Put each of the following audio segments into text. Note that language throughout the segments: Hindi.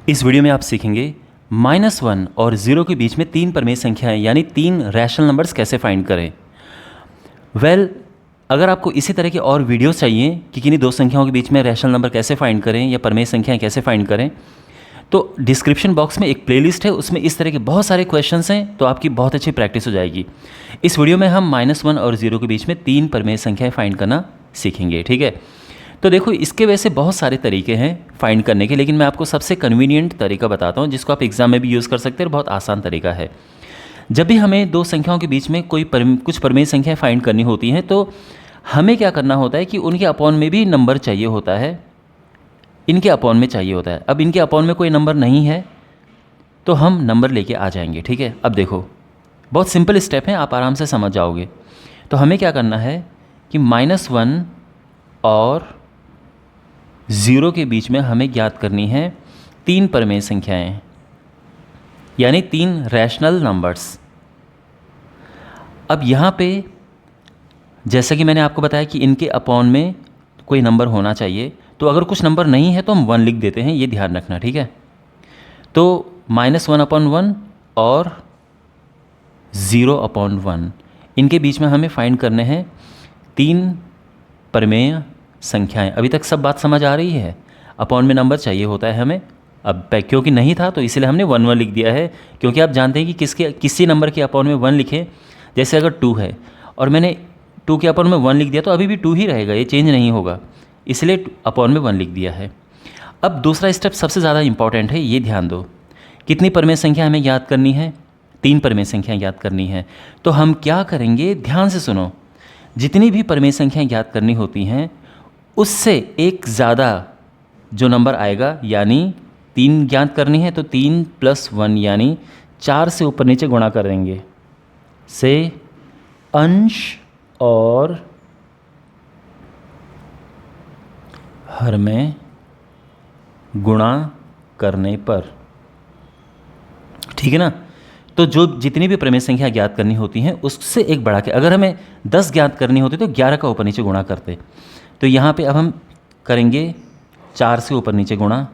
इस वीडियो में आप सीखेंगे -1 और 0 के बीच में तीन परमेय संख्याएं यानी तीन रैशनल नंबर्स कैसे फाइंड करें। अगर आपको इसी तरह के और वीडियोस चाहिए कि किन्हीं दो संख्याओं के बीच में रैशनल नंबर कैसे फाइंड करें या परमेय संख्याएं कैसे फाइंड करें, तो डिस्क्रिप्शन बॉक्स में एक प्लेलिस्ट है, उसमें इस तरह के बहुत सारे क्वेश्चंस हैं, तो आपकी बहुत अच्छी प्रैक्टिस हो जाएगी। इस वीडियो में हम -1 और 0 के बीच में तीन परमेय संख्याएं फाइंड करना सीखेंगे, ठीक है। तो देखो, इसके वैसे बहुत सारे तरीके हैं फाइंड करने के, लेकिन मैं आपको सबसे कन्वीनियंट तरीका बताता हूँ जिसको आप एग्जाम में भी यूज़ कर सकते हैं और बहुत आसान तरीका है। जब भी हमें दो संख्याओं के बीच में कुछ परमेय संख्याएं फाइंड करनी होती हैं, तो हमें क्या करना होता है कि उनके अपॉन में भी नंबर चाहिए होता है, इनके अपॉन में चाहिए होता है। अब इनके अपॉन में कोई नंबर नहीं है तो हम नंबर लेके आ जाएंगे, ठीक है। अब देखो, बहुत सिंपल स्टेप है, आप आराम से समझ जाओगे। तो हमें क्या करना है कि -1 और 0 के बीच में हमें ज्ञात करनी है तीन परमेय संख्याएं यानी तीन रैशनल नंबर्स। अब यहाँ पे जैसा कि मैंने आपको बताया कि इनके अपॉन में कोई नंबर होना चाहिए, तो अगर कुछ नंबर नहीं है तो हम 1 लिख देते हैं, ये ध्यान रखना, ठीक है। तो -1/1 और 0/1 इनके बीच में हमें फाइंड करने हैं तीन परमेय संख्याएं। अभी तक सब बात समझ आ रही है? अपॉन में नंबर चाहिए होता है हमें। अब क्योंकि नहीं था तो इसलिए हमने 1 1 लिख दिया है, क्योंकि आप जानते हैं कि किसी नंबर के अपॉन में 1 लिखें, जैसे अगर 2 है और मैंने 2 के अपॉन में 1 लिख दिया तो अभी भी 2 ही रहेगा, ये चेंज नहीं होगा, इसलिए अपॉन में 1 लिख दिया है। अब दूसरा स्टेप सबसे ज़्यादा इंपॉर्टेंट है, ये ध्यान दो। कितनी परमेय संख्या हमें याद करनी है? तीन परमेय संख्या याद करनी है। तो हम क्या करेंगे, ध्यान से सुनो। जितनी भी परमेय संख्याएं याद करनी होती हैं उससे एक ज़्यादा जो नंबर आएगा, यानी 3 ज्ञात करनी है तो 3 + 1 यानी 4 से ऊपर नीचे गुणा कर देंगे, से अंश और हर में गुणा करने पर, ठीक है ना। तो जो जितनी भी परमेय संख्या ज्ञात करनी होती हैं उससे एक बढ़ा के, अगर हमें 10 ज्ञात करनी होती तो 11 का ऊपर नीचे गुणा करते। तो यहाँ पे अब हम करेंगे 4 से ऊपर नीचे गुणा,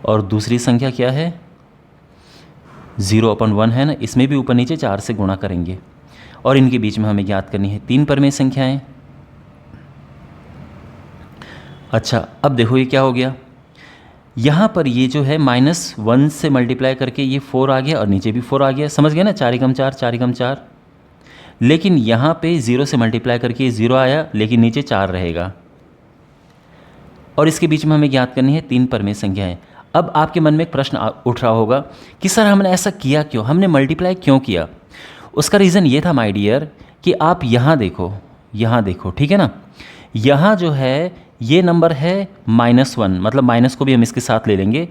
और दूसरी संख्या क्या है, 0/1 है ना, इसमें भी ऊपर नीचे 4 से गुणा करेंगे, और इनके बीच में हमें ज्ञात करनी है तीन परमेय संख्याएं। अच्छा, अब देखो ये क्या हो गया, यहाँ पर ये जो है -1 से मल्टीप्लाई करके ये 4 आ गया और नीचे भी 4 आ गया, समझ गए ना, 4 × 4 4 × 4। लेकिन यहाँ पे 0 से मल्टीप्लाई करके ये 0 आया, लेकिन नीचे 4 रहेगा, और इसके बीच में हमें ज्ञात करनी है तीन परमेय संख्याएं। अब आपके मन में एक प्रश्न उठ रहा होगा कि सर हमने ऐसा किया क्यों, हमने मल्टीप्लाई क्यों किया? उसका रीज़न ये था माय डियर कि आप यहाँ देखो, ठीक है ना। यहाँ जो है ये नंबर है -1, मतलब माइनस को भी हम इसके साथ ले लेंगे।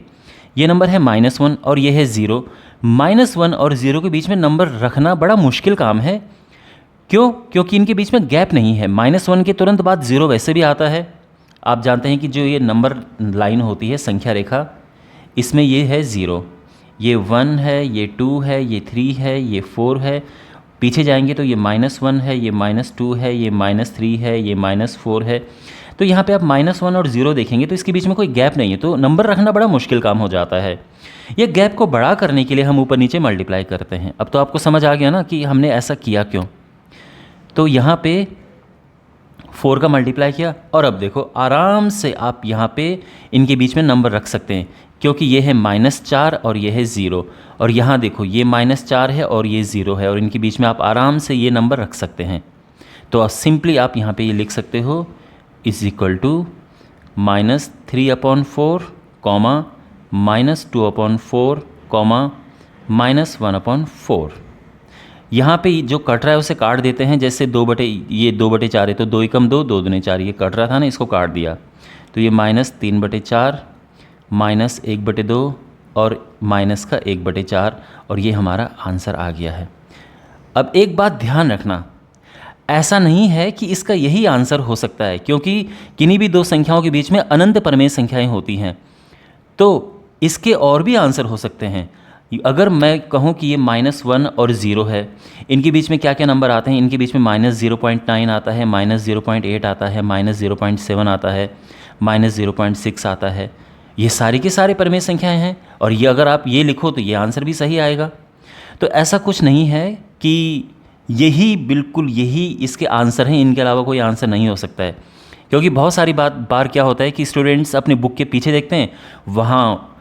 ये नंबर है -1 और ये है 0। -1 और 0 के बीच में नंबर रखना बड़ा मुश्किल काम है। क्यों? क्योंकि इनके बीच में गैप नहीं है। -1 के तुरंत बाद 0 वैसे भी आता है। आप जानते हैं कि जो ये नंबर लाइन होती है, संख्या रेखा, इसमें ये है 0, ये 1 है, ये 2 है, ये 3 है, ये 4 है। पीछे जाएंगे तो ये -1 है, ये -2 है, ये -3 है, ये -4 है। तो यहाँ पे आप -1 और 0 देखेंगे तो इसके बीच में कोई गैप नहीं है, तो नंबर रखना बड़ा मुश्किल काम हो जाता है। ये गैप को बड़ा करने के लिए हम ऊपर नीचे मल्टीप्लाई करते हैं। अब तो आपको समझ आ गया ना कि हमने ऐसा किया क्यों। तो यहाँ पे 4 का मल्टीप्लाई किया, और अब देखो आराम से आप यहाँ पे इनके बीच में नंबर रख सकते हैं, क्योंकि ये है -4 और ये है 0, और यहाँ देखो ये -4 है और ये 0 है, और इनके बीच में आप आराम से ये नंबर रख सकते हैं। तो सिंपली आप यहाँ पे ये लिख सकते हो = -3/4, -2/4, -1/4। यहाँ पे जो कट रहा है उसे काट देते हैं, जैसे 2/4 है तो 2 × 2 2 दूनी 4, ये कट रहा था ना, इसको काट दिया, तो ये -3/4 -1/2 और -1/4, और ये हमारा आंसर आ गया है। अब एक बात ध्यान रखना, ऐसा नहीं है कि इसका यही आंसर हो सकता है, क्योंकि किन्हीं भी दो संख्याओं के बीच में अनंत परमेय संख्याएं होती हैं, तो इसके और भी आंसर हो सकते हैं। अगर मैं कहूँ कि ये -1 और 0 है, इनके बीच में क्या क्या नंबर आते हैं? इनके बीच में -0.9 आता है, -0.8 आता है, -0.7 आता है, -0.6 आता है, ये सारी के सारे परिमेय संख्याएं हैं, और ये अगर आप ये लिखो तो ये आंसर भी सही आएगा। तो ऐसा कुछ नहीं है कि यही बिल्कुल यही इसके आंसर हैं, इनके अलावा कोई आंसर नहीं हो सकता है। क्योंकि बहुत सारी बार क्या होता है कि स्टूडेंट्स अपने बुक के पीछे देखते हैं, वहाँ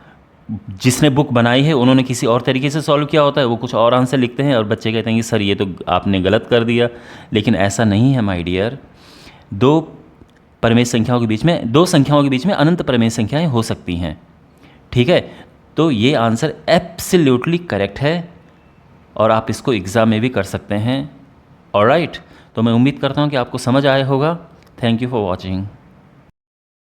जिसने बुक बनाई है उन्होंने किसी और तरीके से सॉल्व किया होता है, वो कुछ और आंसर लिखते हैं और बच्चे कहते हैं कि सर ये तो आपने गलत कर दिया। लेकिन ऐसा नहीं है माय डियर। दो संख्याओं के बीच में अनंत परिमेय संख्याएं हो सकती हैं, ठीक है। तो ये आंसर एब्सोल्युटली करेक्ट है और आप इसको एग्ज़ाम में भी कर सकते हैं। ऑलराइट, तो मैं उम्मीद करता हूँ कि आपको समझ आया होगा। Thank you for watching.